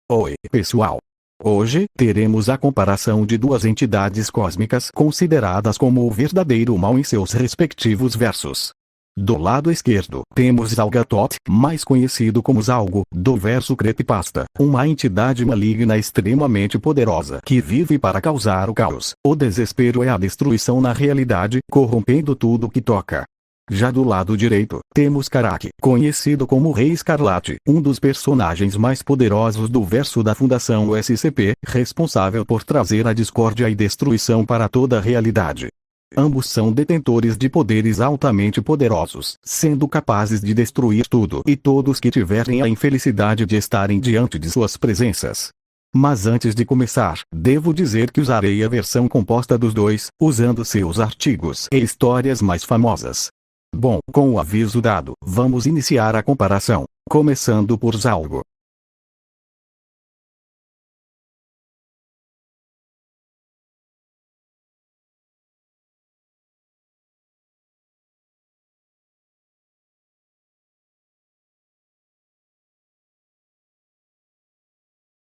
Oi, pessoal! Hoje, teremos a comparação de duas entidades cósmicas consideradas como o verdadeiro mal em seus respectivos versos. Do lado esquerdo, temos Zalgatot, mais conhecido como Zalgo, do verso Creepypasta, uma entidade maligna extremamente poderosa que vive para causar o caos, o desespero e a destruição na realidade, corrompendo tudo que toca. Já do lado direito, temos Karak, conhecido como Rei Escarlate, um dos personagens mais poderosos do verso da Fundação SCP, responsável por trazer a discórdia e destruição para toda a realidade. Ambos são detentores de poderes altamente poderosos, sendo capazes de destruir tudo e todos que tiverem a infelicidade de estarem diante de suas presenças. Mas antes de começar, devo dizer que usarei a versão composta dos dois, usando seus artigos e histórias mais famosas. Bom, com o aviso dado, vamos iniciar a comparação, começando por Zalgo.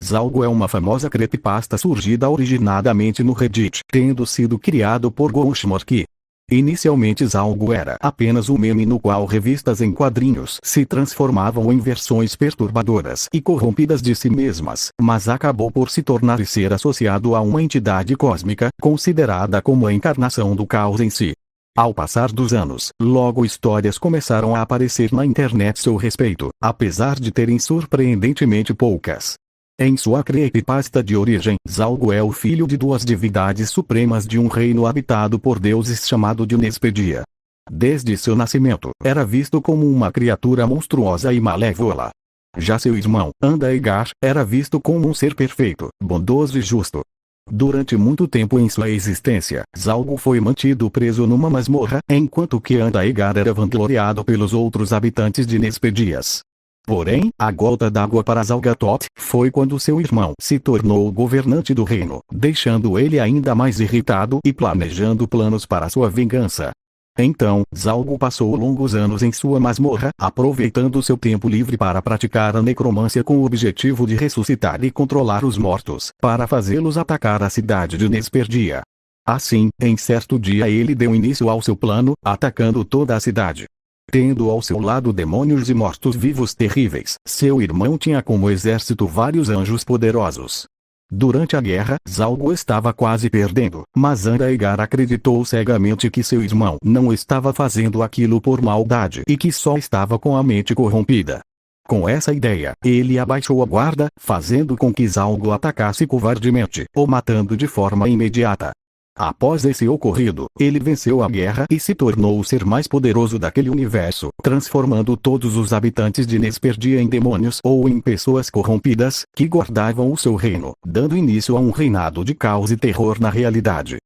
Zalgo é uma famosa creepypasta surgida originadamente no Reddit, tendo sido criado por Ghoshmorky. Inicialmente Zalgo era apenas um meme no qual revistas em quadrinhos se transformavam em versões perturbadoras e corrompidas de si mesmas, mas acabou por se tornar e ser associado a uma entidade cósmica, considerada como a encarnação do caos em si. Ao passar dos anos, logo histórias começaram a aparecer na internet a seu respeito, apesar de terem surpreendentemente poucas. Em sua creepypasta de origem, Zalgo é o filho de duas divindades supremas de um reino habitado por deuses chamado de Nespedia. Desde seu nascimento, era visto como uma criatura monstruosa e malévola. Já seu irmão, Andaegar, era visto como um ser perfeito, bondoso e justo. Durante muito tempo em sua existência, Zalgo foi mantido preso numa masmorra, enquanto que Andaegar era vangloriado pelos outros habitantes de Nespedias. Porém, a gota d'água para Zalgatot foi quando seu irmão se tornou o governante do reino, deixando ele ainda mais irritado e planejando planos para sua vingança. Então, Zalgo passou longos anos em sua masmorra, aproveitando seu tempo livre para praticar a necromância com o objetivo de ressuscitar e controlar os mortos, para fazê-los atacar a cidade de Nesperdia. Assim, em certo dia ele deu início ao seu plano, atacando toda a cidade. Tendo ao seu lado demônios e mortos-vivos terríveis, seu irmão tinha como exército vários anjos poderosos. Durante a guerra, Zalgo estava quase perdendo, mas Andaegar acreditou cegamente que seu irmão não estava fazendo aquilo por maldade e que só estava com a mente corrompida. Com essa ideia, ele abaixou a guarda, fazendo com que Zalgo atacasse covardemente, o matando de forma imediata. Após esse ocorrido, ele venceu a guerra e se tornou o ser mais poderoso daquele universo, transformando todos os habitantes de Nesperdia em demônios ou em pessoas corrompidas, que guardavam o seu reino, dando início a um reinado de caos e terror na realidade.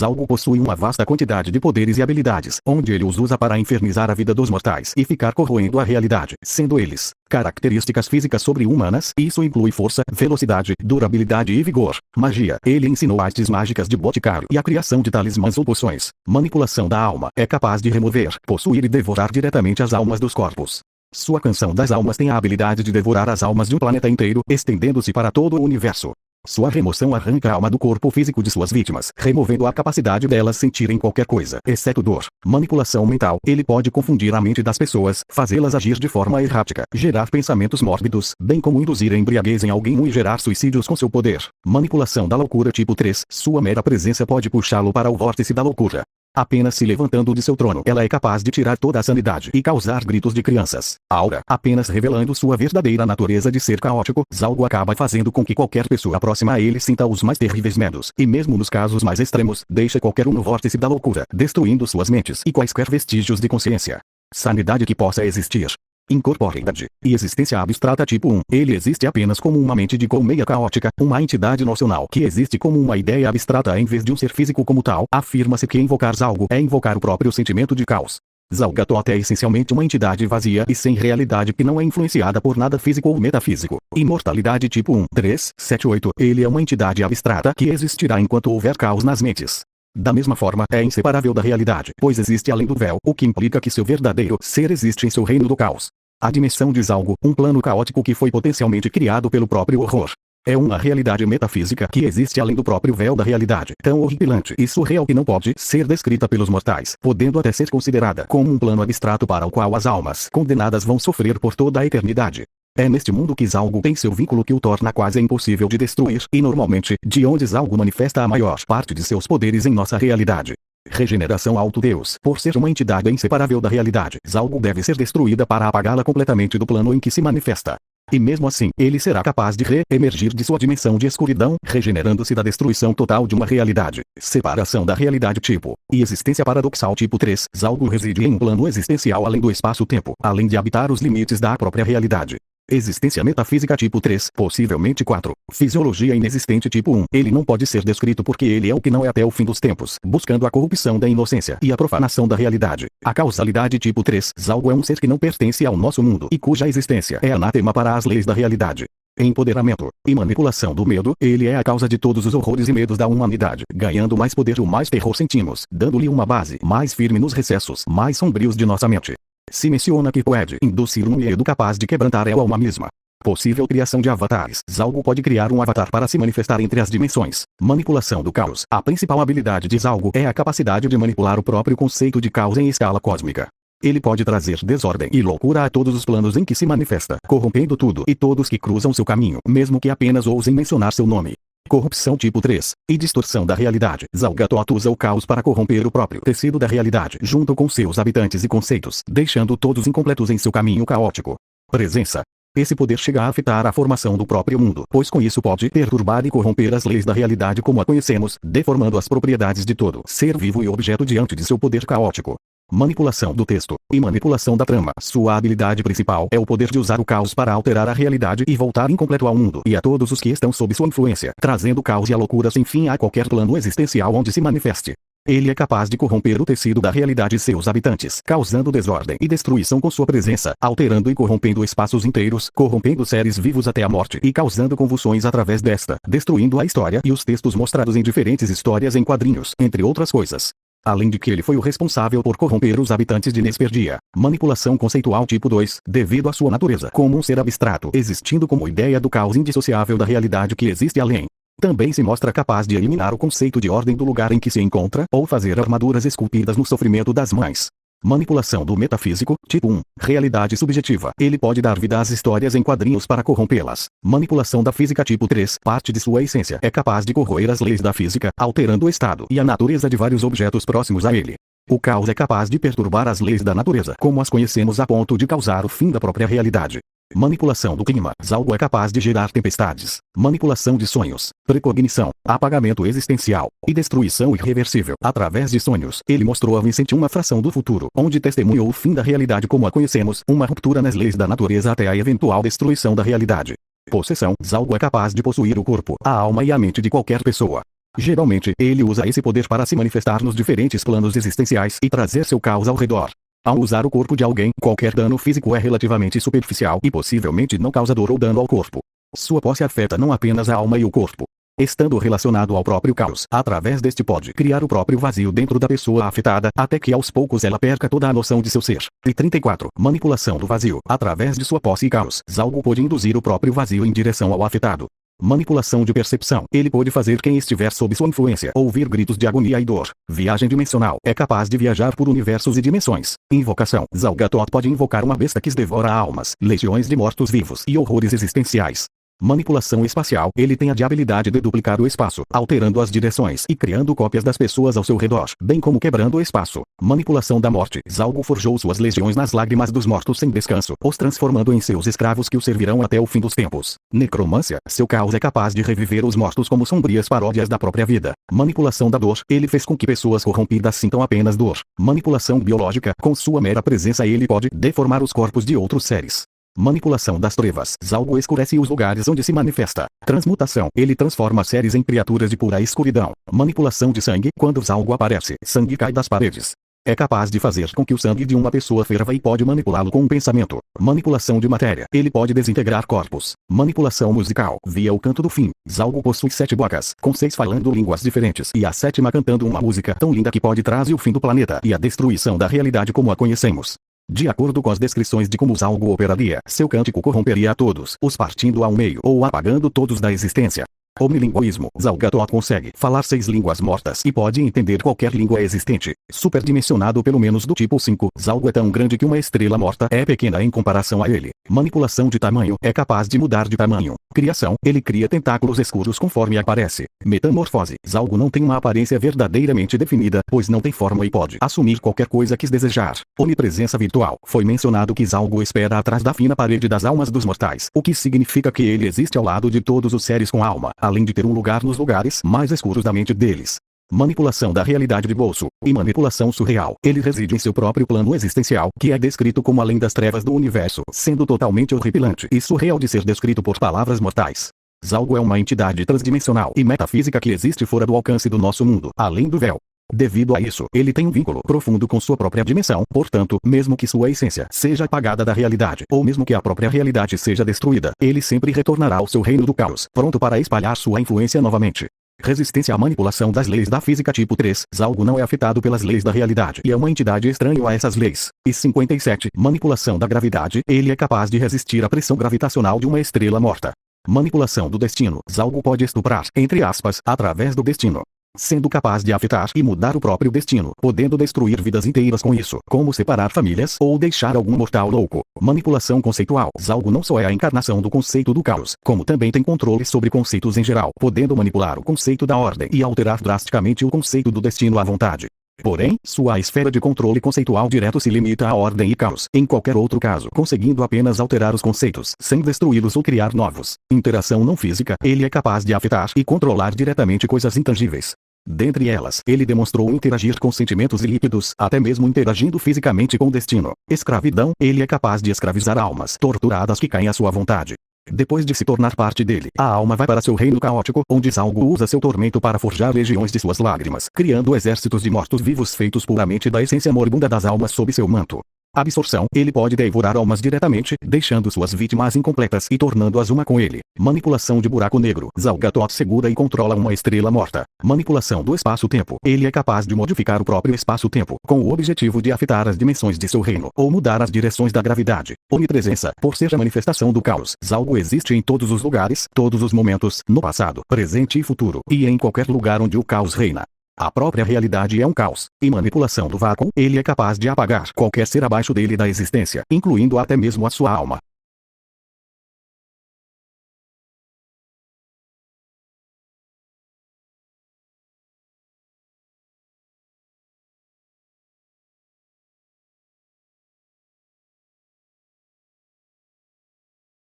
Zalgo possui uma vasta quantidade de poderes e habilidades, onde ele os usa para infernizar a vida dos mortais e ficar corroendo a realidade, sendo eles características físicas sobre-humanas. Isso inclui força, velocidade, durabilidade e vigor. Magia. Ele ensinou artes mágicas de boticário e a criação de talismãs ou poções. Manipulação da alma. É capaz de remover, possuir e devorar diretamente as almas dos corpos. Sua canção das almas tem a habilidade de devorar as almas de um planeta inteiro, estendendo-se para todo o universo. Sua remoção arranca a alma do corpo físico de suas vítimas, removendo a capacidade delas sentirem qualquer coisa, exceto dor. Manipulação mental. Ele pode confundir a mente das pessoas, fazê-las agir de forma errática, gerar pensamentos mórbidos, bem como induzir a embriaguez em alguém e gerar suicídios com seu poder. Manipulação da loucura tipo 3. Sua mera presença pode puxá-lo para o vórtice da loucura. Apenas se levantando de seu trono, ela é capaz de tirar toda a sanidade e causar gritos de crianças. Aura. Apenas revelando sua verdadeira natureza de ser caótico, Zalgo acaba fazendo com que qualquer pessoa próxima a ele sinta os mais terríveis medos, e mesmo nos casos mais extremos, deixa qualquer um no vórtice da loucura, destruindo suas mentes e quaisquer vestígios de consciência. Sanidade que possa existir. Incorporeidade e existência abstrata tipo 1. Ele existe apenas como uma mente de colmeia caótica, uma entidade nocional que existe como uma ideia abstrata em vez de um ser físico como tal. Afirma-se que invocar Zalgo é invocar o próprio sentimento de caos. Zalgatot é essencialmente uma entidade vazia e sem realidade que não é influenciada por nada físico ou metafísico. Imortalidade tipo 1, 3, 7, 8. Ele é uma entidade abstrata que existirá enquanto houver caos nas mentes. Da mesma forma, é inseparável da realidade, pois existe além do véu, o que implica que seu verdadeiro ser existe em seu reino do caos. A dimensão de Zalgo, um plano caótico que foi potencialmente criado pelo próprio horror. É uma realidade metafísica que existe além do próprio véu da realidade, tão horripilante e surreal que não pode ser descrita pelos mortais, podendo até ser considerada como um plano abstrato para o qual as almas condenadas vão sofrer por toda a eternidade. É neste mundo que Zalgo tem seu vínculo que o torna quase impossível de destruir e normalmente, de onde Zalgo manifesta a maior parte de seus poderes em nossa realidade. Regeneração Alto-Deus. Por ser uma entidade inseparável da realidade, Zalgo deve ser destruída para apagá-la completamente do plano em que se manifesta. E mesmo assim, ele será capaz de re-emergir de sua dimensão de escuridão, regenerando-se da destruição total de uma realidade. Separação da realidade tipo e existência paradoxal tipo 3. Zalgo reside em um plano existencial além do espaço-tempo, além de habitar os limites da própria realidade. Existência metafísica tipo 3, possivelmente 4. Fisiologia inexistente tipo 1. Ele não pode ser descrito porque ele é o que não é até o fim dos tempos, buscando a corrupção da inocência e a profanação da realidade. A causalidade tipo 3. Zalgo é um ser que não pertence ao nosso mundo e cuja existência é anátema para as leis da realidade. Empoderamento e manipulação do medo. Ele é a causa de todos os horrores e medos da humanidade. Ganhando mais poder o mais terror sentimos, dando-lhe uma base mais firme nos recessos mais sombrios de nossa mente. Se menciona que pode induzir um medo capaz de quebrantar a alma mesma. Possível criação de avatares. Zalgo pode criar um avatar para se manifestar entre as dimensões. Manipulação do caos. A principal habilidade de Zalgo é a capacidade de manipular o próprio conceito de caos em escala cósmica. Ele pode trazer desordem e loucura a todos os planos em que se manifesta, corrompendo tudo e todos que cruzam seu caminho, mesmo que apenas ousem mencionar seu nome. Corrupção tipo 3 e distorção da realidade. Zalgatot usa o caos para corromper o próprio tecido da realidade junto com seus habitantes e conceitos, deixando todos incompletos em seu caminho caótico. Presença. Esse poder chega a afetar a formação do próprio mundo, pois com isso pode perturbar e corromper as leis da realidade como a conhecemos, deformando as propriedades de todo ser vivo e objeto diante de seu poder caótico. Manipulação do texto e manipulação da trama. Sua habilidade principal é o poder de usar o caos para alterar a realidade e voltar incompleto ao mundo e a todos os que estão sob sua influência, trazendo caos e a loucura sem fim a qualquer plano existencial onde se manifeste. Ele é capaz de corromper o tecido da realidade e seus habitantes, causando desordem e destruição com sua presença, alterando e corrompendo espaços inteiros, corrompendo seres vivos até a morte e causando convulsões através desta, destruindo a história e os textos mostrados em diferentes histórias em quadrinhos, entre outras coisas. Além de que ele foi o responsável por corromper os habitantes de Nesperdia. Manipulação conceitual tipo 2, devido à sua natureza como um ser abstrato, existindo como ideia do caos indissociável da realidade que existe além. Também se mostra capaz de eliminar o conceito de ordem do lugar em que se encontra, ou fazer armaduras esculpidas no sofrimento das mães. Manipulação do metafísico, tipo 1, realidade subjetiva. Ele pode dar vida às histórias em quadrinhos para corrompê-las. Manipulação da física tipo 3, parte de sua essência. É capaz de corroer as leis da física, alterando o estado e a natureza de vários objetos próximos a ele. O caos é capaz de perturbar as leis da natureza, como as conhecemos a ponto de causar o fim da própria realidade. Manipulação do clima. Zalgo é capaz de gerar tempestades. Manipulação de sonhos. Precognição. Apagamento existencial. E destruição irreversível. Através de sonhos, ele mostrou a Vincent uma fração do futuro, onde testemunhou o fim da realidade como a conhecemos, uma ruptura nas leis da natureza até a eventual destruição da realidade. Possessão. Zalgo é capaz de possuir o corpo, a alma e a mente de qualquer pessoa. Geralmente, ele usa esse poder para se manifestar nos diferentes planos existenciais e trazer seu caos ao redor. Ao usar o corpo de alguém, qualquer dano físico é relativamente superficial e possivelmente não causa dor ou dano ao corpo. Sua posse afeta não apenas a alma e o corpo. Estando relacionado ao próprio caos, através deste pode criar o próprio vazio dentro da pessoa afetada, até que aos poucos ela perca toda a noção de seu ser. E 34. Manipulação do vazio. Através de sua posse e caos, Zalgo pode induzir o próprio vazio em direção ao afetado. Manipulação de percepção. Ele pode fazer quem estiver sob sua influência ouvir gritos de agonia e dor. Viagem dimensional. É capaz de viajar por universos e dimensões. Invocação. Zalgatot pode invocar uma besta que devora almas, legiões de mortos-vivos e horrores existenciais. Manipulação espacial. Ele tem a habilidade de duplicar o espaço, alterando as direções e criando cópias das pessoas ao seu redor, bem como quebrando o espaço. Manipulação da morte. Zalgo forjou suas legiões nas lágrimas dos mortos sem descanso, os transformando em seus escravos que o servirão até o fim dos tempos. Necromância. Seu caos é capaz de reviver os mortos como sombrias paródias da própria vida. Manipulação da dor. Ele fez com que pessoas corrompidas sintam apenas dor. Manipulação biológica. Com sua mera presença ele pode deformar os corpos de outros seres. Manipulação das trevas. Zalgo escurece os lugares onde se manifesta. Transmutação. Ele transforma seres em criaturas de pura escuridão. Manipulação de sangue. Quando Zalgo aparece, sangue cai das paredes. É capaz de fazer com que o sangue de uma pessoa ferva e pode manipulá-lo com um pensamento. Manipulação de matéria. Ele pode desintegrar corpos. Manipulação musical. Via o canto do fim. Zalgo possui 7 bocas, com 6 falando línguas diferentes e a 7ª cantando uma música tão linda que pode trazer o fim do planeta e a destruição da realidade como a conhecemos. De acordo com as descrições de como Zalgo operaria, seu cântico corromperia a todos, os partindo ao meio ou apagando todos da existência. Omnilinguismo. Zalgatot consegue falar 6 línguas mortas e pode entender qualquer língua existente. Superdimensionado pelo menos do tipo 5. Zalgo é tão grande que uma estrela morta é pequena em comparação a ele. Manipulação de tamanho. É capaz de mudar de tamanho. Criação. Ele cria tentáculos escuros conforme aparece. Metamorfose. Zalgo não tem uma aparência verdadeiramente definida, pois não tem forma e pode assumir qualquer coisa que desejar. Onipresença virtual. Foi mencionado que Zalgo espera atrás da fina parede das almas dos mortais, o que significa que ele existe ao lado de todos os seres com alma, além de ter um lugar nos lugares mais escuros da mente deles. Manipulação da realidade de bolso e manipulação surreal. Ele reside em seu próprio plano existencial, que é descrito como além das trevas do universo, sendo totalmente horripilante e surreal de ser descrito por palavras mortais. Zalgo é uma entidade transdimensional e metafísica que existe fora do alcance do nosso mundo, além do véu. Devido a isso, ele tem um vínculo profundo com sua própria dimensão, portanto, mesmo que sua essência seja apagada da realidade, ou mesmo que a própria realidade seja destruída, ele sempre retornará ao seu reino do caos, pronto para espalhar sua influência novamente. Resistência à manipulação das leis da física tipo 3. Zalgo não é afetado pelas leis da realidade e é uma entidade estranha a essas leis. E 57. Manipulação da gravidade. Ele é capaz de resistir à pressão gravitacional de uma estrela morta. Manipulação do destino. Zalgo pode estuprar, entre aspas, através do destino, sendo capaz de afetar e mudar o próprio destino, podendo destruir vidas inteiras com isso, como separar famílias ou deixar algum mortal louco. Manipulação conceitual. Zalgo não só é a encarnação do conceito do caos, como também tem controle sobre conceitos em geral, podendo manipular o conceito da ordem e alterar drasticamente o conceito do destino à vontade. Porém, sua esfera de controle conceitual direto se limita à ordem e caos, em qualquer outro caso, conseguindo apenas alterar os conceitos, sem destruí-los ou criar novos. Interação não física. Ele é capaz de afetar e controlar diretamente coisas intangíveis. Dentre elas, ele demonstrou interagir com sentimentos e líquidos, até mesmo interagindo fisicamente com o destino. Escravidão. Ele é capaz de escravizar almas torturadas que caem à sua vontade. Depois de se tornar parte dele, a alma vai para seu reino caótico, onde Zalgo usa seu tormento para forjar legiões de suas lágrimas, criando exércitos de mortos-vivos feitos puramente da essência moribunda das almas sob seu manto. Absorção. Ele pode devorar almas diretamente, deixando suas vítimas incompletas e tornando-as uma com ele. Manipulação de buraco negro. Zalgatot segura e controla uma estrela morta. Manipulação do espaço-tempo. Ele é capaz de modificar o próprio espaço-tempo, com o objetivo de afetar as dimensões de seu reino, ou mudar as direções da gravidade. Onipresença. Por ser a manifestação do caos, Zalgo existe em todos os lugares, todos os momentos, no passado, presente e futuro, e em qualquer lugar onde o caos reina. A própria realidade é um caos. E manipulação do vácuo. Ele é capaz de apagar qualquer ser abaixo dele da existência, incluindo até mesmo a sua alma.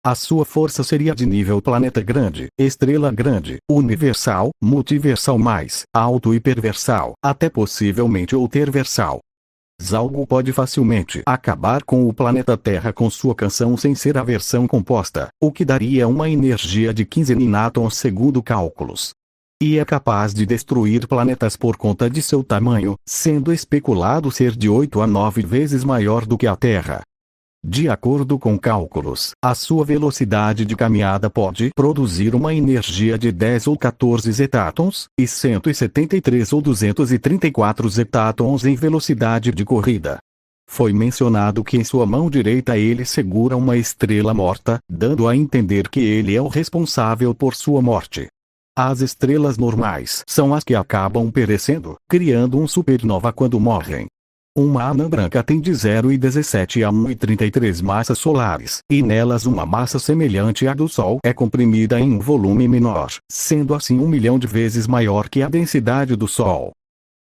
A sua força seria de nível planeta grande, estrela grande, universal, multiversal mais, alto hiperversal, até possivelmente ultraversal. Zalgo pode facilmente acabar com o planeta Terra com sua canção sem ser a versão composta, o que daria uma energia de 15 ninátons segundo cálculos. E é capaz de destruir planetas por conta de seu tamanho, sendo especulado ser de 8 a 9 vezes maior do que a Terra. De acordo com cálculos, a sua velocidade de caminhada pode produzir uma energia de 10 ou 14 zetátons, e 173 ou 234 zetátons em velocidade de corrida. Foi mencionado que em sua mão direita ele segura uma estrela morta, dando a entender que ele é o responsável por sua morte. As estrelas normais são as que acabam perecendo, criando um supernova quando morrem. Uma anã branca tem de 0,17 a 1,33 massas solares, e nelas uma massa semelhante à do Sol é comprimida em um volume menor, sendo assim 1 milhão de vezes maior que a densidade do Sol.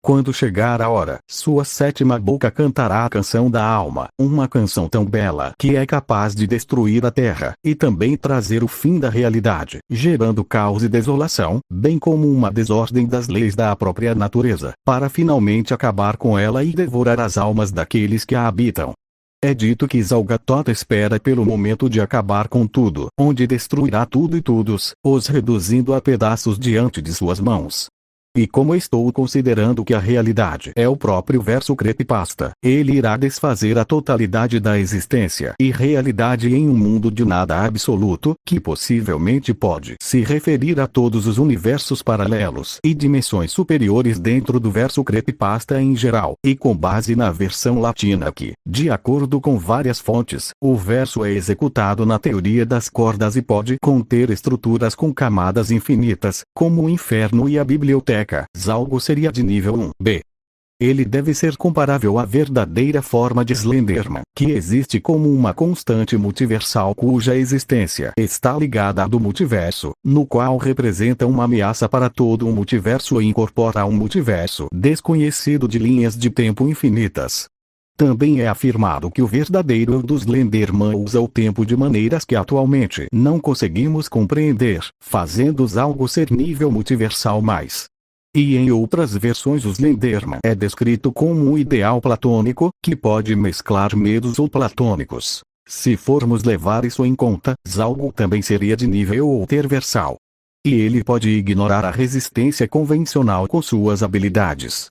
Quando chegar a hora, sua 7ª boca cantará a canção da alma, uma canção tão bela que é capaz de destruir a Terra, e também trazer o fim da realidade, gerando caos e desolação, bem como uma desordem das leis da própria natureza, para finalmente acabar com ela e devorar as almas daqueles que a habitam. É dito que Zalgatot espera pelo momento de acabar com tudo, onde destruirá tudo e todos, os reduzindo a pedaços diante de suas mãos. E como estou considerando que a realidade é o próprio verso creepypasta, ele irá desfazer a totalidade da existência e realidade em um mundo de nada absoluto, que possivelmente pode se referir a todos os universos paralelos e dimensões superiores dentro do verso creepypasta em geral, e com base na versão latina que, de acordo com várias fontes, o verso é executado na teoria das cordas e pode conter estruturas com camadas infinitas, como o inferno e a biblioteca. Zalgo seria de nível 1b. Ele deve ser comparável à verdadeira forma de Slenderman, que existe como uma constante multiversal cuja existência está ligada à do multiverso, no qual representa uma ameaça para todo o multiverso e incorpora um multiverso desconhecido de linhas de tempo infinitas. Também é afirmado que o verdadeiro eu do Slenderman usa o tempo de maneiras que atualmente não conseguimos compreender, fazendo Zalgo ser nível multiversal mais. E em outras versões o Slenderman é descrito como um ideal platônico, que pode mesclar medos ou platônicos. Se formos levar isso em conta, Zalgo também seria de nível ultraversal. E ele pode ignorar a resistência convencional com suas habilidades.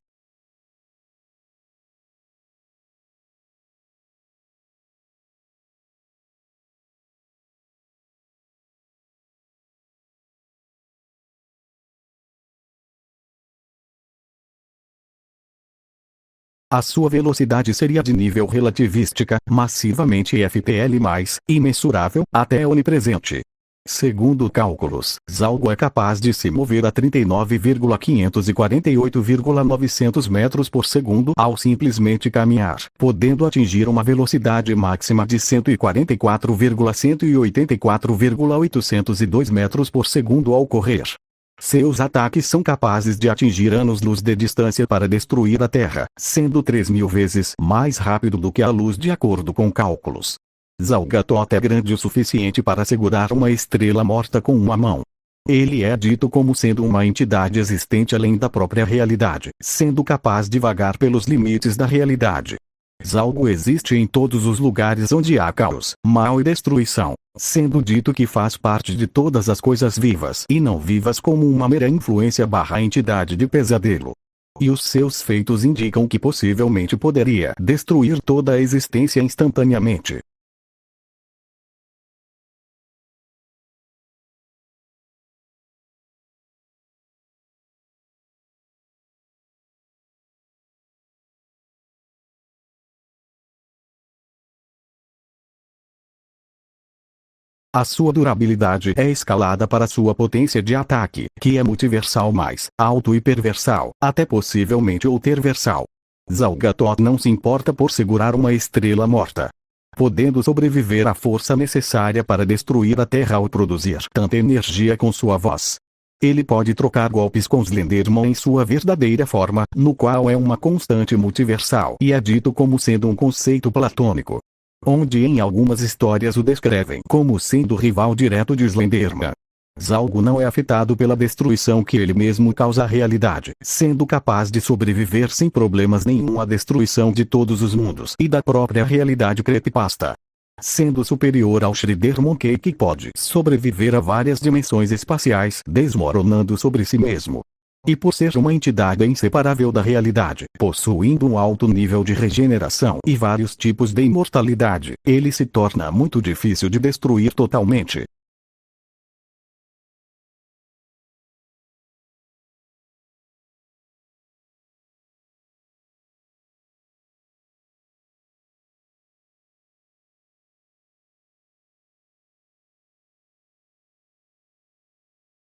A sua velocidade seria de nível relativística, massivamente FTL+, imensurável, até onipresente. Segundo cálculos, Zalgo é capaz de se mover a 39,548,900 metros por segundo ao simplesmente caminhar, podendo atingir uma velocidade máxima de 144,184,802 metros por segundo ao correr. Seus ataques são capazes de atingir anos-luz de distância para destruir a Terra, sendo 3.000 vezes mais rápido do que a luz de acordo com cálculos. Zalgatot é grande o suficiente para segurar uma estrela morta com uma mão. Ele é dito como sendo uma entidade existente além da própria realidade, sendo capaz de vagar pelos limites da realidade. Zalgo existe em todos os lugares onde há caos, mal e destruição, sendo dito que faz parte de todas as coisas vivas e não vivas como uma mera influência/entidade de pesadelo. E os seus feitos indicam que possivelmente poderia destruir toda a existência instantaneamente. A sua durabilidade é escalada para sua potência de ataque, que é multiversal mais alto e perversal, até possivelmente ultraversal. Zalgatot não se importa por segurar uma estrela morta, podendo sobreviver à força necessária para destruir a Terra ao produzir tanta energia com sua voz. Ele pode trocar golpes com Slenderman em sua verdadeira forma, no qual é uma constante multiversal e é dito como sendo um conceito platônico, onde em algumas histórias o descrevem como sendo rival direto de Slenderman. Zalgo não é afetado pela destruição que ele mesmo causa à realidade, sendo capaz de sobreviver sem problemas nenhum à destruição de todos os mundos e da própria realidade creepypasta. Sendo superior ao Shredder Monkey que pode sobreviver a várias dimensões espaciais desmoronando sobre si mesmo. E por ser uma entidade inseparável da realidade, possuindo um alto nível de regeneração e vários tipos de imortalidade, ele se torna muito difícil de destruir totalmente.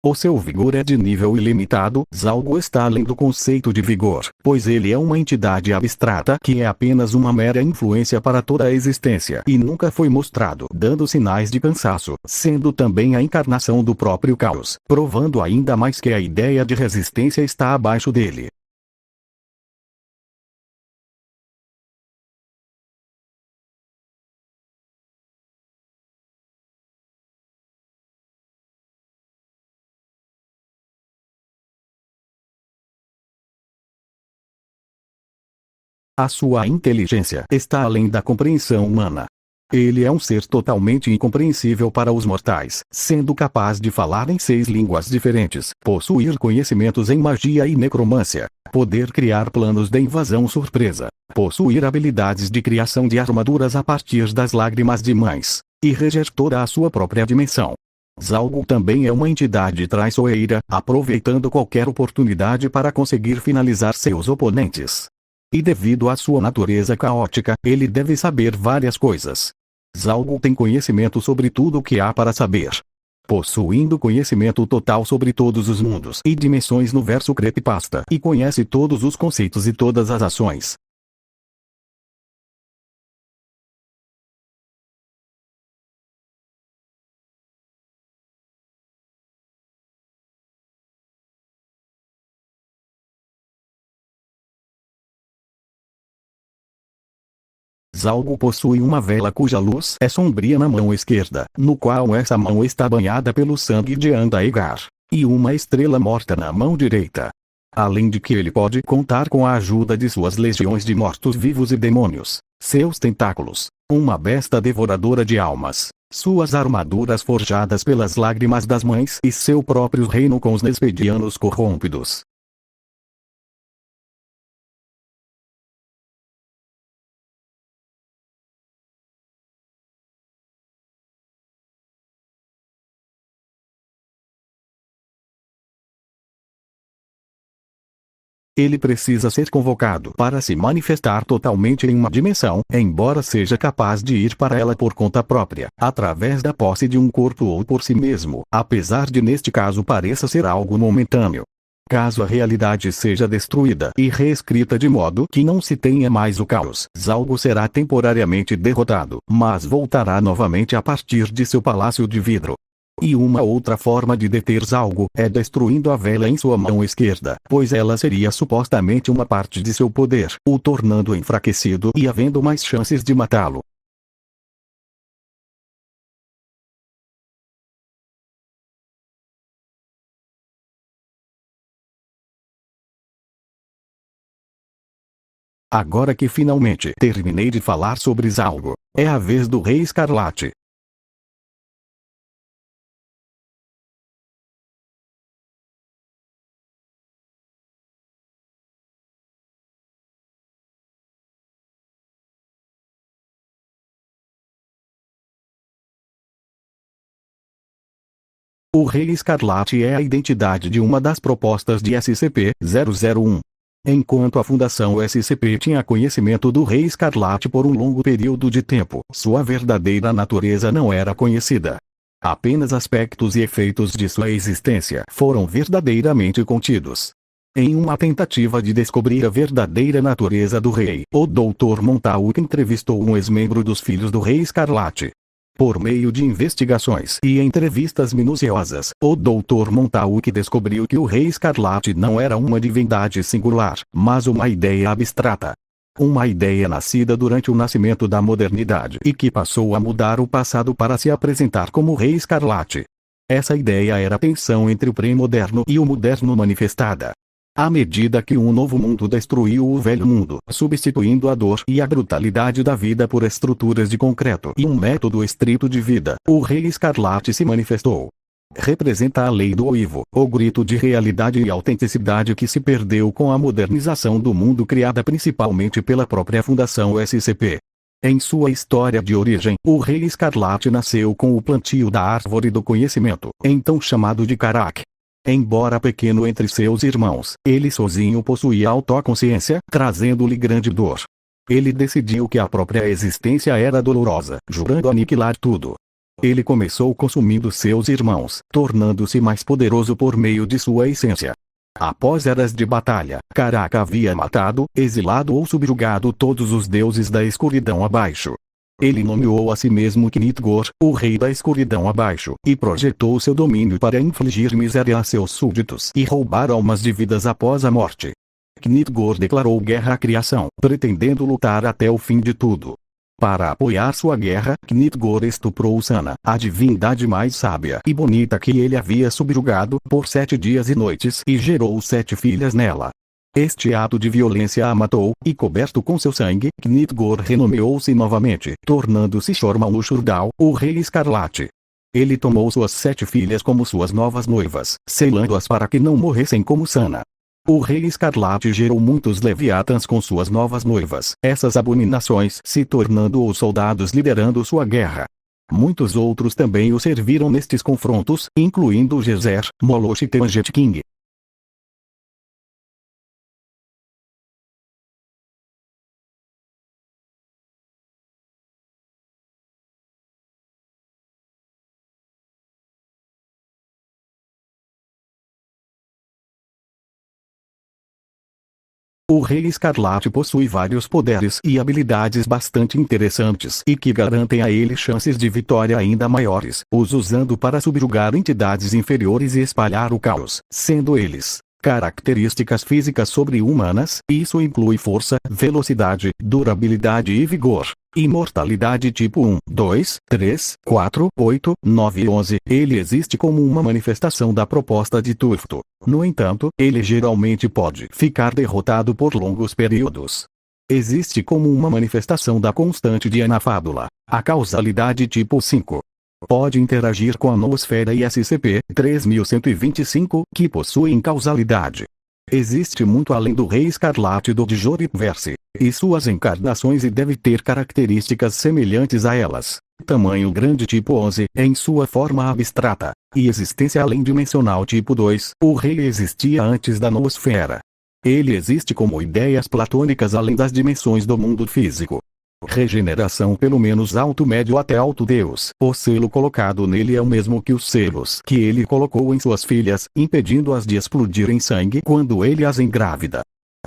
O seu vigor é de nível ilimitado. Zalgo está além do conceito de vigor, pois ele é uma entidade abstrata que é apenas uma mera influência para toda a existência e nunca foi mostrado dando sinais de cansaço, sendo também a encarnação do próprio caos, provando ainda mais que a ideia de resistência está abaixo dele. A sua inteligência está além da compreensão humana. Ele é um ser totalmente incompreensível para os mortais, sendo capaz de falar em 6 línguas diferentes, possuir conhecimentos em magia e necromância, poder criar planos de invasão surpresa, possuir habilidades de criação de armaduras a partir das lágrimas de mães, e reger toda a sua própria dimensão. Zalgo também é uma entidade traiçoeira, aproveitando qualquer oportunidade para conseguir finalizar seus oponentes. E devido à sua natureza caótica, ele deve saber várias coisas. Zalgo tem conhecimento sobre tudo o que há para saber. Possuindo conhecimento total sobre todos os mundos e dimensões no verso creepypasta, e conhece todos os conceitos e todas as ações. Zalgo possui uma vela cuja luz é sombria na mão esquerda, no qual essa mão está banhada pelo sangue de Andaegar, e uma estrela morta na mão direita. Além de que ele pode contar com a ajuda de suas legiões de mortos-vivos e demônios, seus tentáculos, uma besta devoradora de almas, suas armaduras forjadas pelas lágrimas das mães e seu próprio reino com os Nespedianos corrompidos. Ele precisa ser convocado para se manifestar totalmente em uma dimensão, embora seja capaz de ir para ela por conta própria, através da posse de um corpo ou por si mesmo, apesar de neste caso pareça ser algo momentâneo. Caso a realidade seja destruída e reescrita de modo que não se tenha mais o caos, Zalgo será temporariamente derrotado, mas voltará novamente a partir de seu palácio de vidro. E uma outra forma de deter Zalgo é destruindo a vela em sua mão esquerda, pois ela seria supostamente uma parte de seu poder, o tornando enfraquecido e havendo mais chances de matá-lo. Agora que finalmente terminei de falar sobre Zalgo, é a vez do Rei Escarlate. O Rei Escarlate é a identidade de uma das propostas de SCP-001. Enquanto a Fundação SCP tinha conhecimento do Rei Escarlate por um longo período de tempo, sua verdadeira natureza não era conhecida. Apenas aspectos e efeitos de sua existência foram verdadeiramente contidos. Em uma tentativa de descobrir a verdadeira natureza do rei, o Dr. Montauk entrevistou um ex-membro dos Filhos do Rei Escarlate. Por meio de investigações e entrevistas minuciosas, o Dr. Montauk descobriu que o Rei Escarlate não era uma divindade singular, mas uma ideia abstrata. Uma ideia nascida durante o nascimento da modernidade e que passou a mudar o passado para se apresentar como Rei Escarlate. Essa ideia era a tensão entre o pré-moderno e o moderno manifestada. À medida que um novo mundo destruiu o velho mundo, substituindo a dor e a brutalidade da vida por estruturas de concreto e um método estrito de vida, o Rei Escarlate se manifestou. Representa a lei do oivo, o grito de realidade e autenticidade que se perdeu com a modernização do mundo criada principalmente pela própria Fundação SCP. Em sua história de origem, o Rei Escarlate nasceu com o plantio da Árvore do Conhecimento, então chamado de Karak. Embora pequeno entre seus irmãos, ele sozinho possuía autoconsciência, trazendo-lhe grande dor. Ele decidiu que a própria existência era dolorosa, jurando aniquilar tudo. Ele começou consumindo seus irmãos, tornando-se mais poderoso por meio de sua essência. Após eras de batalha, Karaka havia matado, exilado ou subjugado todos os deuses da escuridão abaixo. Ele nomeou a si mesmo Knitgor, o rei da escuridão abaixo, e projetou seu domínio para infligir miséria a seus súditos e roubar almas de vidas após a morte. Knitgor declarou guerra à criação, pretendendo lutar até o fim de tudo. Para apoiar sua guerra, Knitgor estuprou Sana, a divindade mais sábia e bonita que ele havia subjugado, por 7 dias e noites e gerou 7 filhas nela. Este ato de violência a matou, e coberto com seu sangue, Knitgor renomeou-se novamente, tornando-se Shormal-Ushurdal, o Rei Escarlate. Ele tomou suas 7 filhas como suas novas noivas, selando-as para que não morressem como Sana. O Rei Escarlate gerou muitos Leviatãs com suas novas noivas, essas abominações se tornando os soldados liderando sua guerra. Muitos outros também o serviram nestes confrontos, incluindo Gezer, Moloch e Teanget King. O Rei Escarlate possui vários poderes e habilidades bastante interessantes e que garantem a ele chances de vitória ainda maiores, os usando para subjugar entidades inferiores e espalhar o caos, sendo eles características físicas sobre-humanas, isso inclui força, velocidade, durabilidade e vigor. Imortalidade tipo 1, 2, 3, 4, 8, 9 e 11. Ele existe como uma manifestação da proposta de Tufto. No entanto, ele geralmente pode ficar derrotado por longos períodos. Existe como uma manifestação da constante de Anafábula. A causalidade tipo 5. Pode interagir com a noosfera e SCP-3125, que possuem causalidade. Existe muito além do Rei Escarlate do Dijoriverse e suas encarnações e deve ter características semelhantes a elas. Tamanho grande tipo 11, em sua forma abstrata, e existência além dimensional tipo 2, o Rei existia antes da noosfera. Ele existe como ideias platônicas além das dimensões do mundo físico. Regeneração pelo menos alto médio até alto Deus. O selo colocado nele é o mesmo que os selos que ele colocou em suas filhas, impedindo-as de explodir em sangue quando ele as engravida.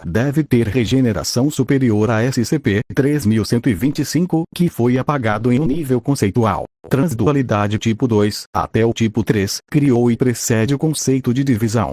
Deve ter regeneração superior a SCP-3125, que foi apagado em um nível conceitual. Transdualidade tipo 2, até o tipo 3, criou e precede o conceito de divisão.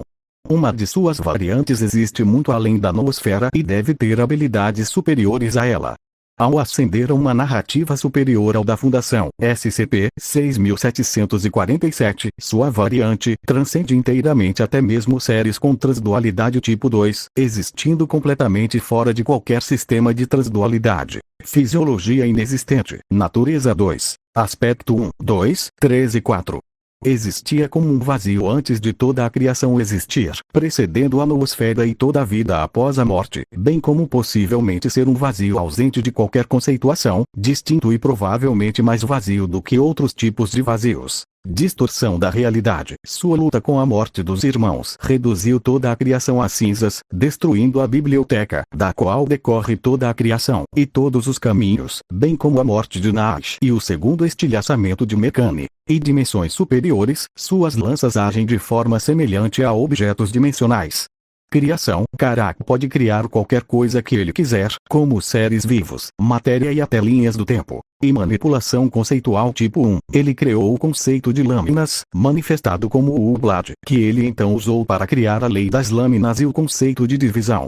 Uma de suas variantes existe muito além da noosfera e deve ter habilidades superiores a ela. Ao ascender a uma narrativa superior ao da Fundação, SCP-6747, sua variante transcende inteiramente até mesmo séries com transdualidade tipo 2, existindo completamente fora de qualquer sistema de transdualidade. Fisiologia inexistente. Natureza 2. Aspecto 1, 2, 3 e 4. Existia como um vazio antes de toda a criação existir, precedendo a noosfera e toda a vida após a morte, bem como possivelmente ser um vazio ausente de qualquer conceituação, distinto e provavelmente mais vazio do que outros tipos de vazios. Distorção da realidade. Sua luta com a morte dos irmãos reduziu toda a criação a cinzas, destruindo a biblioteca, da qual decorre toda a criação, e todos os caminhos, bem como a morte de Naash e o segundo estilhaçamento de Mecane. E dimensões superiores, suas lanças agem de forma semelhante a objetos dimensionais. Criação. Karak pode criar qualquer coisa que ele quiser, como seres vivos, matéria e até linhas do tempo. E manipulação conceitual tipo 1. Ele criou o conceito de lâminas, manifestado como o Ublad, que ele então usou para criar a lei das lâminas e o conceito de divisão.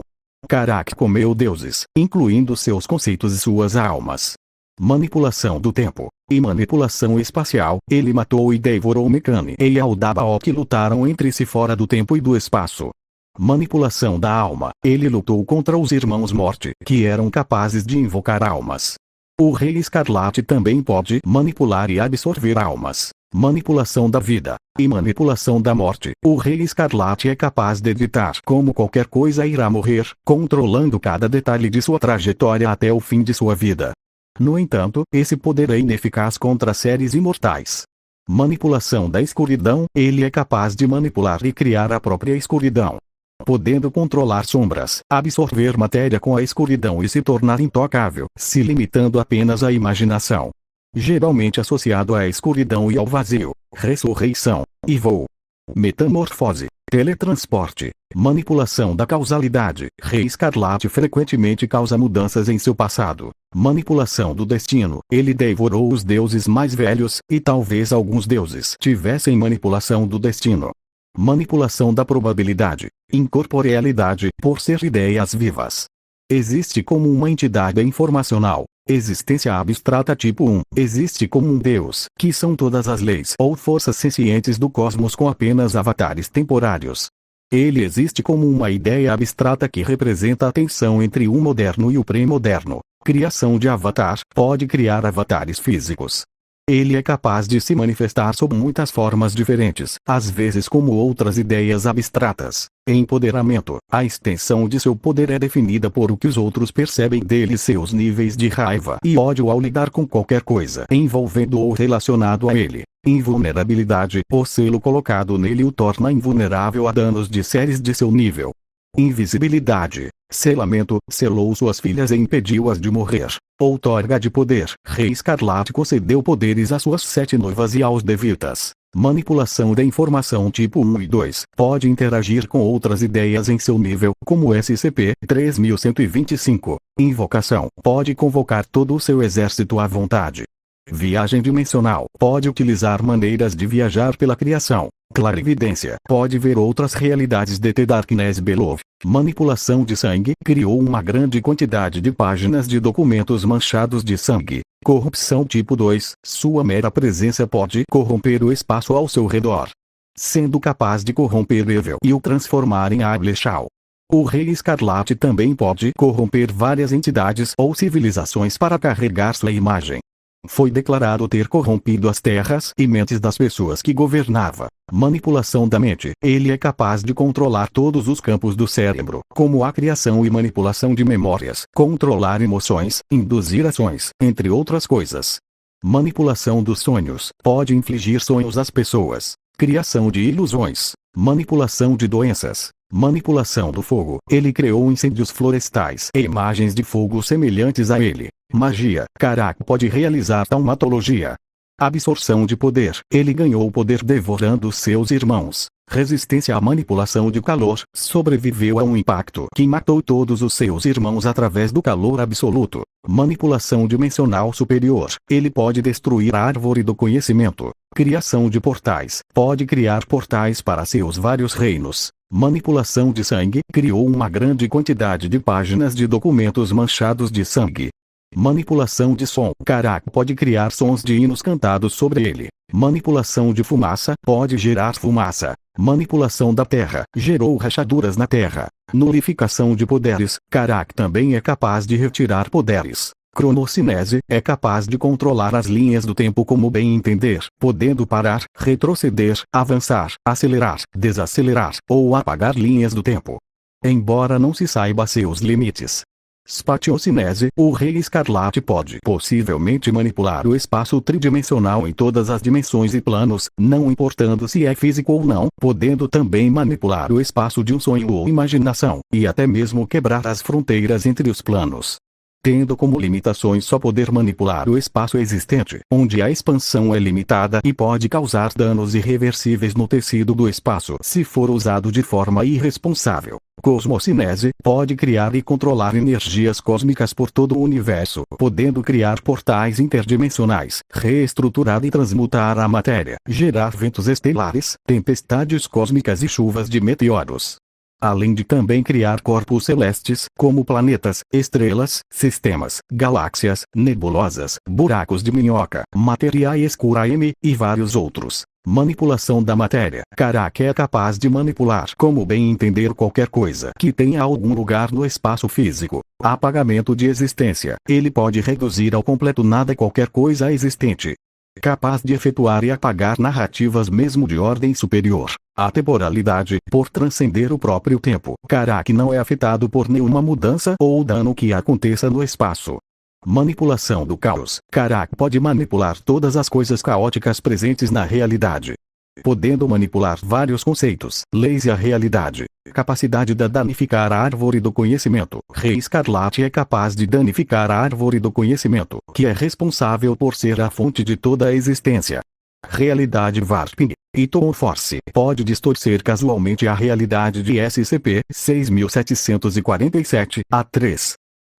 Karak comeu deuses, incluindo seus conceitos e suas almas. Manipulação do tempo e manipulação espacial. Ele matou e devorou Mecane e Aldabaoth, que lutaram entre si fora do tempo e do espaço. Manipulação da alma. Ele lutou contra os Irmãos Morte, que eram capazes de invocar almas. O Rei Escarlate também pode manipular e absorver almas. Manipulação da vida e manipulação da morte. O Rei Escarlate é capaz de ditar como qualquer coisa irá morrer, controlando cada detalhe de sua trajetória até o fim de sua vida. No entanto, esse poder é ineficaz contra seres imortais. Manipulação da escuridão. Ele é capaz de manipular e criar a própria escuridão, podendo controlar sombras, absorver matéria com a escuridão e se tornar intocável, se limitando apenas à imaginação. Geralmente associado à escuridão e ao vazio. Ressurreição e voo. Metamorfose. Teletransporte. Manipulação da causalidade. Rei Escarlate frequentemente causa mudanças em seu passado. Manipulação do destino. Ele devorou os deuses mais velhos, e talvez alguns deuses tivessem manipulação do destino. Manipulação da probabilidade. Incorporealidade, por ser ideias vivas. Existe como uma entidade informacional. Existência abstrata tipo 1. Existe como um Deus, que são todas as leis ou forças sencientes do cosmos com apenas avatares temporários. Ele existe como uma ideia abstrata que representa a tensão entre o moderno e o pré-moderno. Criação de avatar. Pode criar avatares físicos. Ele é capaz de se manifestar sob muitas formas diferentes, às vezes como outras ideias abstratas. Empoderamento. A extensão de seu poder é definida por o que os outros percebem dele, seus níveis de raiva e ódio ao lidar com qualquer coisa envolvendo ou relacionado a ele. Invulnerabilidade. O selo colocado nele o torna invulnerável a danos de séries de seu nível. Invisibilidade. Selamento. Selou suas filhas e impediu-as de morrer. Outorga de poder. Rei Escarlate concedeu poderes às suas 7 noivas e aos Devitas. Manipulação da informação tipo 1 e 2. Pode interagir com outras ideias em seu nível, como SCP-3125. Invocação. Pode convocar todo o seu exército à vontade. Viagem dimensional. Pode utilizar maneiras de viajar pela criação. Clarividência. Pode ver outras realidades de The Darkness Below. Manipulação de sangue. Criou uma grande quantidade de páginas de documentos manchados de sangue. Corrupção tipo 2. Sua mera presença pode corromper o espaço ao seu redor, sendo capaz de corromper Evil e o transformar em Ableshal. O Rei Escarlate também pode corromper várias entidades ou civilizações para carregar sua imagem. Foi declarado ter corrompido as terras e mentes das pessoas que governava. Manipulação da mente. Ele é capaz de controlar todos os campos do cérebro, como a criação e manipulação de memórias, controlar emoções, induzir ações, entre outras coisas. Manipulação dos sonhos. Pode infligir sonhos às pessoas. Criação de ilusões. Manipulação de doenças. Manipulação do fogo. Ele criou incêndios florestais e imagens de fogo semelhantes a ele. Magia. Caraca pode realizar taumatologia. Absorção de poder. Ele ganhou o poder devorando seus irmãos. Resistência à manipulação de calor. Sobreviveu a um impacto que matou todos os seus irmãos através do calor absoluto. Manipulação dimensional superior. Ele pode destruir a árvore do conhecimento. Criação de portais. Pode criar portais para seus vários reinos. Manipulação de sangue. Criou uma grande quantidade de páginas de documentos manchados de sangue. Manipulação de som. Caraca pode criar sons de hinos cantados sobre ele. Manipulação de fumaça. Pode gerar fumaça. Manipulação da terra. Gerou rachaduras na terra. Nulificação de poderes. Caraca também é capaz de retirar poderes. Cronocinese. É capaz de controlar as linhas do tempo como bem entender, podendo parar, retroceder, avançar, acelerar, desacelerar, ou apagar linhas do tempo, embora não se saiba seus limites. Spatiocinese. O Rei Escarlate pode possivelmente manipular o espaço tridimensional em todas as dimensões e planos, não importando se é físico ou não, podendo também manipular o espaço de um sonho ou imaginação, e até mesmo quebrar as fronteiras entre os planos, tendo como limitações só poder manipular o espaço existente, onde a expansão é limitada e pode causar danos irreversíveis no tecido do espaço se for usado de forma irresponsável. Cosmocinese. Pode criar e controlar energias cósmicas por todo o universo, podendo criar portais interdimensionais, reestruturar e transmutar a matéria, gerar ventos estelares, tempestades cósmicas e chuvas de meteoros, além de também criar corpos celestes, como planetas, estrelas, sistemas, galáxias, nebulosas, buracos de minhoca, matéria escura M, e vários outros. Manipulação da matéria. Caraca é capaz de manipular como bem entender qualquer coisa que tenha algum lugar no espaço físico. Apagamento de existência. Ele pode reduzir ao completo nada qualquer coisa existente. Capaz de efetuar e apagar narrativas mesmo de ordem superior. Atemporalidade. Por transcender o próprio tempo. Caraca não é afetado por nenhuma mudança ou dano que aconteça no espaço. Manipulação do caos. Caraca pode manipular todas as coisas caóticas presentes na realidade, podendo manipular vários conceitos, leis e a realidade. Capacidade de danificar a árvore do conhecimento. Rei Escarlate é capaz de danificar a árvore do conhecimento, que é responsável por ser a fonte de toda a existência. Realidade Warping. Iton Force. Pode distorcer casualmente a realidade de SCP-6747-A3.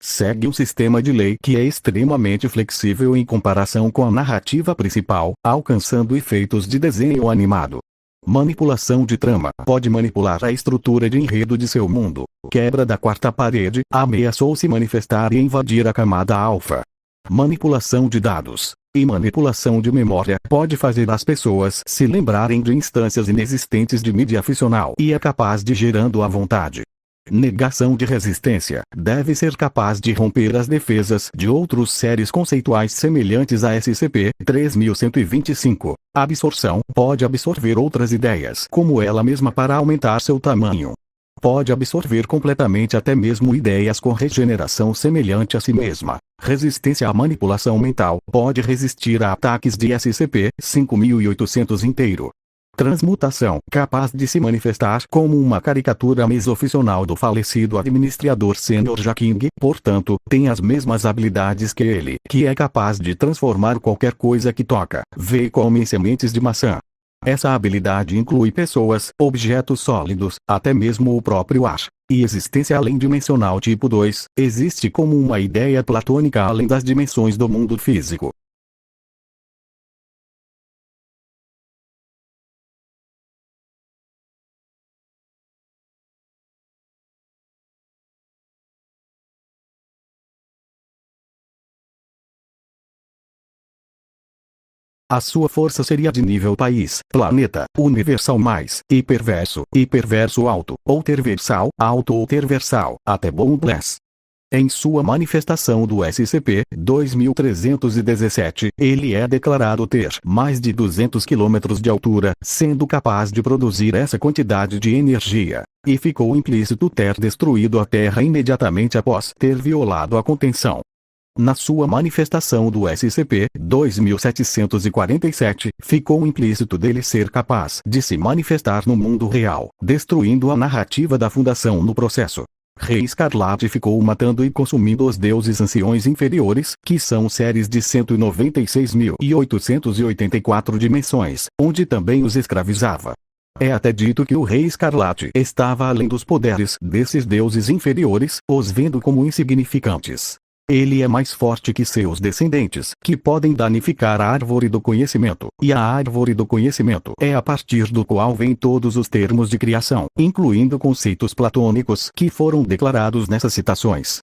Segue um sistema de lei que é extremamente flexível em comparação com a narrativa principal, alcançando efeitos de desenho animado. Manipulação de trama. Pode manipular a estrutura de enredo de seu mundo. Quebra da quarta parede. Ameaçou se manifestar e invadir a camada alfa. manipulação de dados e manipulação de memória pode fazer as pessoas se lembrarem de instâncias inexistentes de mídia ficcional e é capaz de gerando à vontade. Negação de resistência deve ser capaz de romper as defesas de outros seres conceituais semelhantes a SCP-3125. Absorção pode absorver outras ideias como ela mesma para aumentar seu tamanho. Pode absorver completamente até mesmo ideias com regeneração semelhante a si mesma. Resistência à manipulação mental pode resistir a ataques de SCP-5800 inteiro. Transmutação capaz de se manifestar como uma caricatura mesoficcional do falecido administrador Sr. Jaking, portanto, tem as mesmas habilidades que ele, que é capaz de transformar qualquer coisa que toca, vê como em sementes de maçã. Essa habilidade inclui pessoas, objetos sólidos, até mesmo o próprio ar. E existência além dimensional tipo 2, existe como uma ideia platônica além das dimensões do mundo físico. A sua força seria de nível país, planeta, universal mais, hiperverso alto, ou terversal, alto ou terversal, até boundless. Em sua manifestação do SCP-2317, ele é declarado ter mais de 200 km de altura, sendo capaz de produzir essa quantidade de energia, e ficou implícito ter destruído a Terra imediatamente após ter violado a contenção. Na sua manifestação do SCP-2747, ficou implícito dele ser capaz de se manifestar no mundo real, destruindo a narrativa da Fundação no processo. Rei Escarlate ficou matando e consumindo os deuses anciões inferiores, que são seres de 196.884 dimensões, onde também os escravizava. É até dito que o Rei Escarlate estava além dos poderes desses deuses inferiores, os vendo como insignificantes. Ele é mais forte que seus descendentes, que podem danificar a árvore do conhecimento, e a árvore do conhecimento é a partir do qual vêm todos os termos de criação, incluindo conceitos platônicos que foram declarados nessas citações.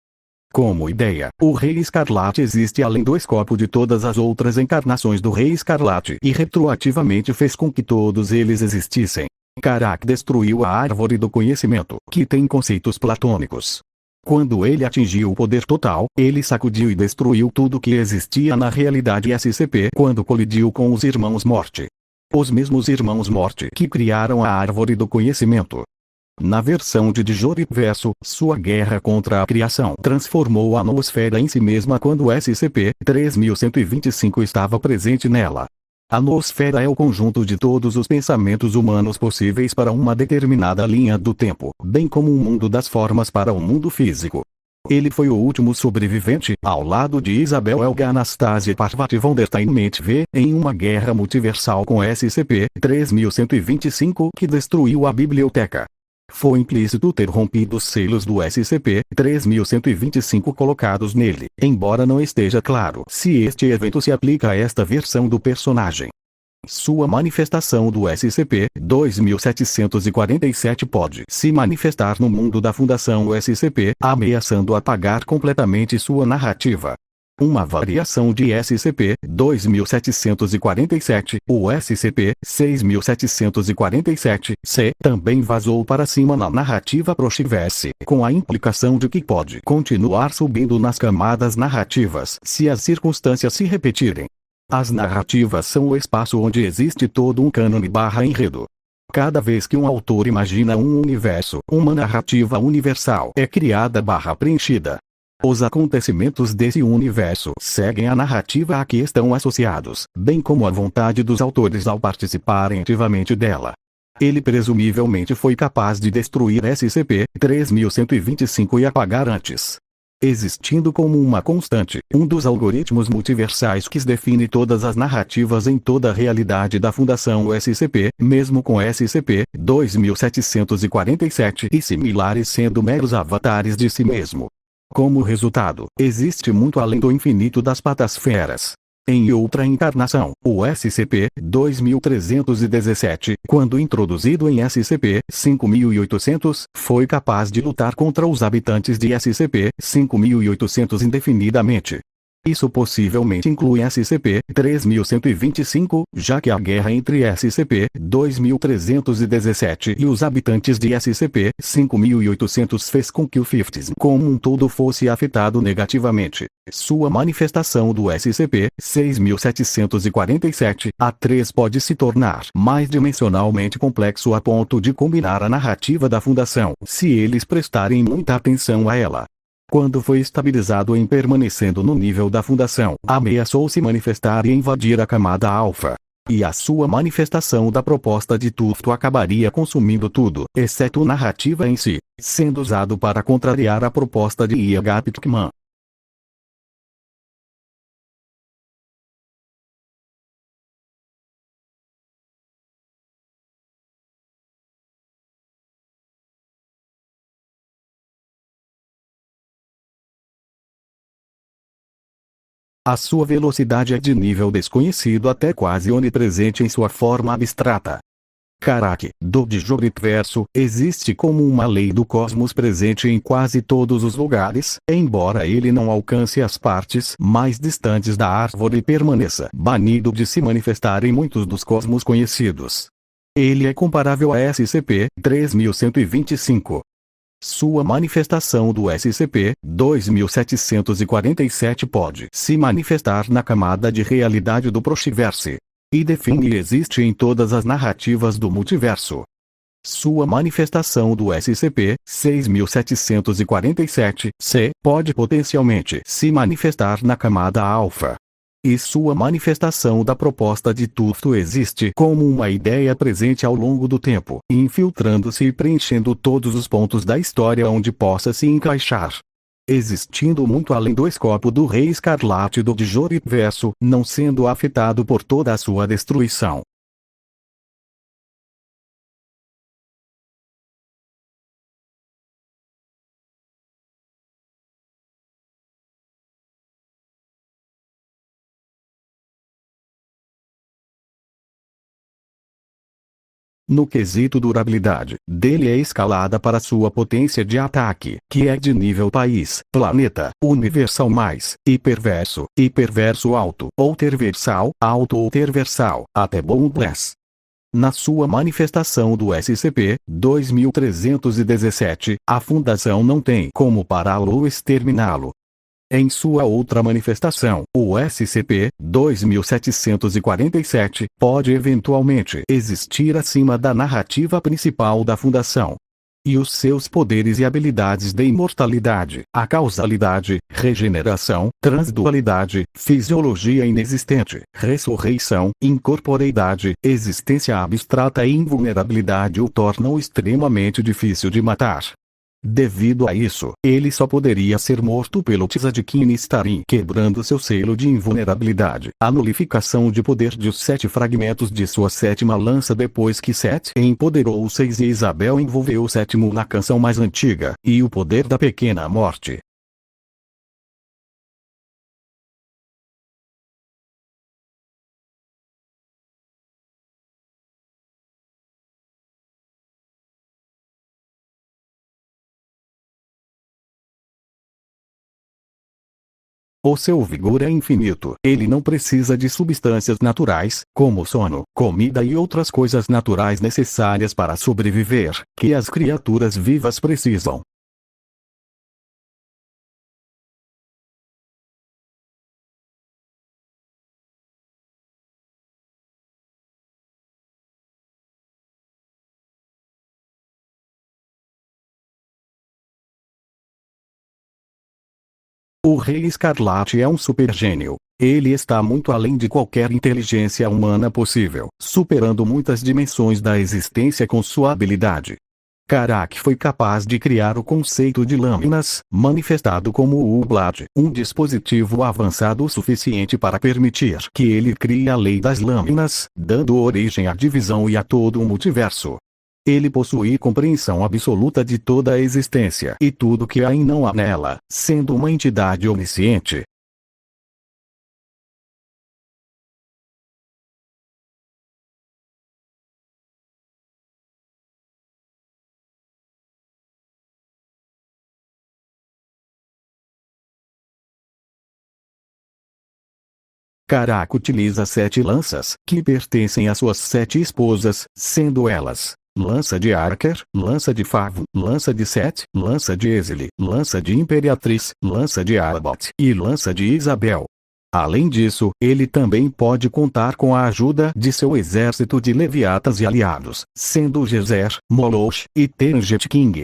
Como ideia, o Rei Escarlate existe além do escopo de todas as outras encarnações do Rei Escarlate e retroativamente fez com que todos eles existissem. Karak destruiu a árvore do conhecimento, que tem conceitos platônicos. Quando ele atingiu o poder total, ele sacudiu e destruiu tudo que existia na realidade SCP quando colidiu com os Irmãos Morte. Os mesmos Irmãos Morte que criaram a árvore do conhecimento. Na versão de Dijoriverso, sua guerra contra a criação transformou a noosfera em si mesma quando o SCP-3125 estava presente nela. A noosfera é o conjunto de todos os pensamentos humanos possíveis para uma determinada linha do tempo, bem como um mundo das formas para o mundo físico. Ele foi o último sobrevivente, ao lado de Isabel Helga Anastasia Parvati von der Steinmetz V, em uma guerra multiversal com SCP-3125 que destruiu a biblioteca. Foi implícito ter rompido os selos do SCP-3125 colocados nele, embora não esteja claro se este evento se aplica a esta versão do personagem. Sua manifestação do SCP-2747 pode se manifestar no mundo da Fundação SCP, ameaçando apagar completamente sua narrativa. Uma variação de SCP-2747, o SCP-6747-C, também vazou para cima na narrativa Prochivesse, com a implicação de que pode continuar subindo nas camadas narrativas se as circunstâncias se repetirem. As narrativas são o espaço onde existe todo um cânone/enredo. Cada vez que um autor imagina um universo, uma narrativa universal é criada/preenchida. Os acontecimentos desse universo seguem a narrativa a que estão associados, bem como a vontade dos autores ao participarem ativamente dela. Ele presumivelmente foi capaz de destruir SCP-3125 e apagar antes. Existindo como uma constante, um dos algoritmos multiversais que define todas as narrativas em toda a realidade da Fundação SCP, mesmo com SCP-2747 e similares sendo meros avatares de si mesmo. Como resultado, existe muito além do infinito das patasferas. Em outra encarnação, o SCP-2317, quando introduzido em SCP-5800, foi capaz de lutar contra os habitantes de SCP-5800 indefinidamente. Isso possivelmente inclui SCP-3125, já que a guerra entre SCP-2317 e os habitantes de SCP-5800 fez com que o 50 como um todo fosse afetado negativamente. Sua manifestação do SCP-6747-A3 pode se tornar mais dimensionalmente complexo a ponto de combinar a narrativa da Fundação, se eles prestarem muita atenção a ela. Quando foi estabilizado em permanecendo no nível da Fundação, ameaçou se manifestar e invadir a camada alfa. E a sua manifestação da proposta de Tufto acabaria consumindo tudo, exceto narrativa em si, sendo usado para contrariar a proposta de I.H. Pickman. A sua velocidade é de nível desconhecido até quase onipresente em sua forma abstrata. Karak, do Dijoriverso, existe como uma lei do cosmos presente em quase todos os lugares, embora ele não alcance as partes mais distantes da árvore e permaneça banido de se manifestar em muitos dos cosmos conhecidos. Ele é comparável a SCP-3125. Sua manifestação do SCP-2747 pode se manifestar na camada de realidade do Proxiverse. E define e existe em todas as narrativas do multiverso. Sua manifestação do SCP-6747-C pode potencialmente se manifestar na camada alfa. E sua manifestação da proposta de Tufto existe como uma ideia presente ao longo do tempo, infiltrando-se e preenchendo todos os pontos da história onde possa se encaixar. Existindo muito além do escopo do Rei Escarlate do Dijoriverso, não sendo afetado por toda a sua destruição. No quesito durabilidade, dele é escalada para sua potência de ataque, que é de nível país, planeta, universal mais, hiperverso, hiperverso alto, ou terversal, alto ou terversal, até boundless. Na sua manifestação do SCP-2317, a Fundação não tem como pará-lo ou exterminá-lo. Em sua outra manifestação, o SCP-2747 pode eventualmente existir acima da narrativa principal da Fundação. E os seus poderes e habilidades de imortalidade, a causalidade, regeneração, transdualidade, fisiologia inexistente, ressurreição, incorporeidade, existência abstrata e invulnerabilidade o tornam extremamente difícil de matar. Devido a isso, ele só poderia ser morto pelo Tzadkin Starin, quebrando seu selo de invulnerabilidade. A nulificação de poder de os 7 fragmentos de sua 7ª lança depois que Set empoderou os 6 e Isabel envolveu o 7º na canção mais antiga, e o poder da pequena morte. O seu vigor é infinito. Ele não precisa de substâncias naturais, como sono, comida e outras coisas naturais necessárias para sobreviver, que as criaturas vivas precisam. O Rei Escarlate é um supergênio. Ele está muito além de qualquer inteligência humana possível, superando muitas dimensões da existência com sua habilidade. Karak foi capaz de criar o conceito de lâminas, manifestado como o Ublad, um dispositivo avançado o suficiente para permitir que ele crie a lei das lâminas, dando origem à divisão e a todo o multiverso. Ele possui compreensão absoluta de toda a existência e tudo que há e não há nela, sendo uma entidade onisciente. Karaki utiliza 7 lanças, que pertencem às suas 7 esposas, sendo elas: lança de Archer, lança de Favo, lança de Set, lança de Ezeli, lança de Imperatriz, lança de Arbot e lança de Isabel. Além disso, ele também pode contar com a ajuda de seu exército de Leviatas e aliados, sendo Gezer, Moloch e Tenjet King.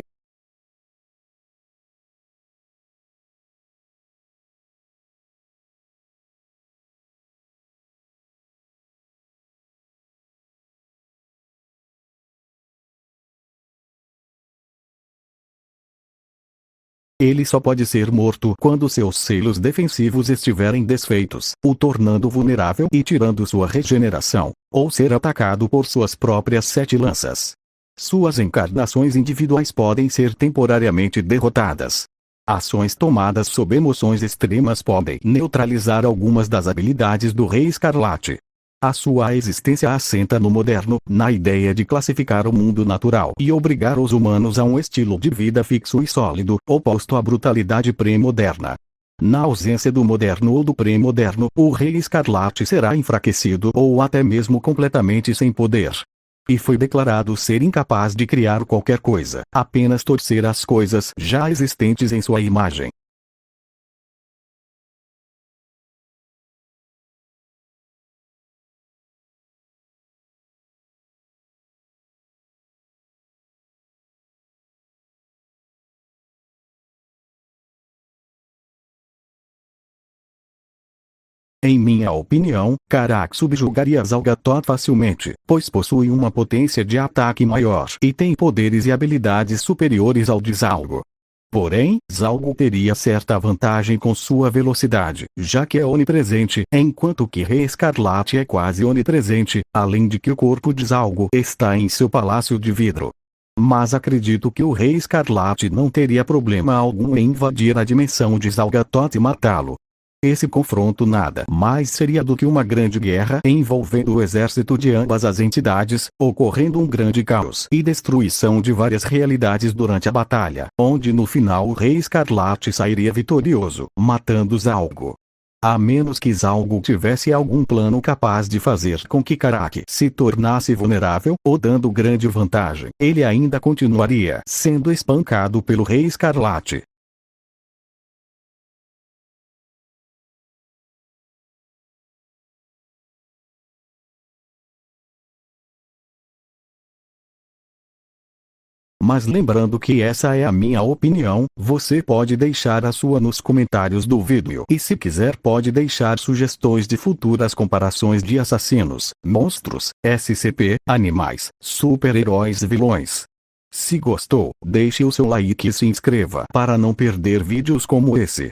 Ele só pode ser morto quando seus selos defensivos estiverem desfeitos, o tornando vulnerável e tirando sua regeneração, ou ser atacado por suas próprias 7 lanças. Suas encarnações individuais podem ser temporariamente derrotadas. Ações tomadas sob emoções extremas podem neutralizar algumas das habilidades do Rei Escarlate. A sua existência assenta no moderno, na ideia de classificar o mundo natural e obrigar os humanos a um estilo de vida fixo e sólido, oposto à brutalidade pré-moderna. Na ausência do moderno ou do pré-moderno, o Rei Escarlate será enfraquecido ou até mesmo completamente sem poder. E foi declarado ser incapaz de criar qualquer coisa, apenas torcer as coisas já existentes em sua imagem. Em minha opinião, Karaki subjugaria Zalgatot facilmente, pois possui uma potência de ataque maior e tem poderes e habilidades superiores ao de Zalgo. Porém, Zalgo teria certa vantagem com sua velocidade, já que é onipresente, enquanto que Rei Escarlate é quase onipresente, além de que o corpo de Zalgo está em seu palácio de vidro. Mas acredito que o Rei Escarlate não teria problema algum em invadir a dimensão de Zalgatot e matá-lo. Esse confronto nada mais seria do que uma grande guerra envolvendo o exército de ambas as entidades, ocorrendo um grande caos e destruição de várias realidades durante a batalha, onde no final o Rei Escarlate sairia vitorioso, matando Zalgo. A menos que Zalgo tivesse algum plano capaz de fazer com que Karaki se tornasse vulnerável, ou dando grande vantagem, ele ainda continuaria sendo espancado pelo Rei Escarlate. Mas lembrando que essa é a minha opinião, você pode deixar a sua nos comentários do vídeo. E se quiser pode deixar sugestões de futuras comparações de assassinos, monstros, SCP, animais, super-heróis e vilões. Se gostou, deixe o seu like e se inscreva para não perder vídeos como esse.